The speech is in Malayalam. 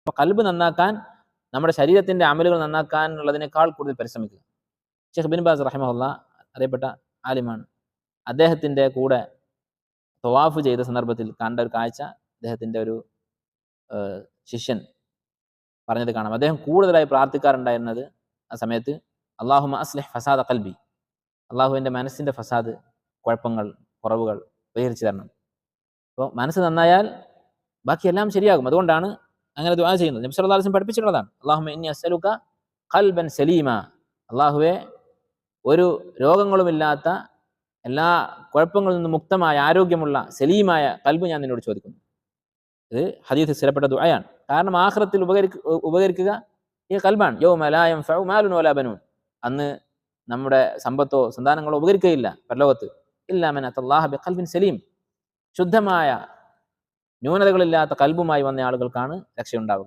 അപ്പോൾ ഖൽബ് നന്നാക്കാൻ നമ്മുടെ ശരീരത്തിന്റെ അമലുകൾ നന്നാക്കാനുള്ളതിനേക്കാൾ കൂടുതൽ പരിശ്രമിക്കുക. ഷെയ്ഖ് ബിൻ ബാസ് റഹിമഹുല്ലാ അറിയപ്പെട്ട ആലിമാണ്. അദ്ദേഹത്തിന്റെ കൂടെ തവാഫ് ചെയ്ത സന്ദർഭത്തിൽ കണ്ട ഒരു കാഴ്ച അദ്ദേഹത്തിന്റെ ഒരു ശിഷ്യൻ പറഞ്ഞത് കാണാം. അദ്ദേഹം കൂടുതലായി പ്രാർത്ഥിക്കാറുണ്ടായിരുന്നത് ആ സമയത്ത് അല്ലാഹുമ്മ അസ്ലിഹ് ഫസാദ ഖൽബി, അള്ളാഹുവിൻ്റെ മനസ്സിന്റെ ഫസാദ്, കുഴപ്പങ്ങൾ, കുറവുകൾ പരിഹരിച്ചു തരണം. അപ്പോൾ മനസ്സ് നന്നായാൽ ബാക്കിയെല്ലാം ശരിയാകും. അതുകൊണ്ടാണ് അങ്ങനെ ദുആ ചെയ്യുന്നത്. നബി സല്ലല്ലാഹു അലൈഹി വസല്ലം പഠിപ്പിച്ചിട്ടുള്ളതാണ്. അല്ലാഹുമ്മ ഇന്നി അസ്അലുക ഖൽബൻ സലീമ, അള്ളാഹുവെ ഒരു രോഗങ്ങളുമില്ലാത്ത എല്ലാ കുഴപ്പങ്ങളിൽ നിന്നും മുക്തമായ ആരോഗ്യമുള്ള സലീമായ ഖൽബ് ഞാൻ നിന്നോട് ചോദിക്കുന്നു. ഇത് ഹദീസിൽ സ്ഥിരപ്പെട്ട ദുആയാണ്. കാരണം ആഖിറത്തിൽ ഉപകരിക്കുക ഈ ഖൽബാണ്. യൗമ ലാ യൻഫഉ മാലുൻ വലാ ബനൂൻ, അന്ന് നമ്മുടെ സമ്പത്തോ സന്താനങ്ങളോ ഉപകരിക്കുകയില്ല പരലോകത്ത്. ഇല്ലാ മൻ അത്തല്ലാഹ ബിഖൽബിൻ സലീം, ശുദ്ധമായ ന്യൂനതകളില്ലാത്ത ഖൽബുമായി വന്ന ആളുകൾക്കാണ് രക്ഷയുണ്ടാവുക.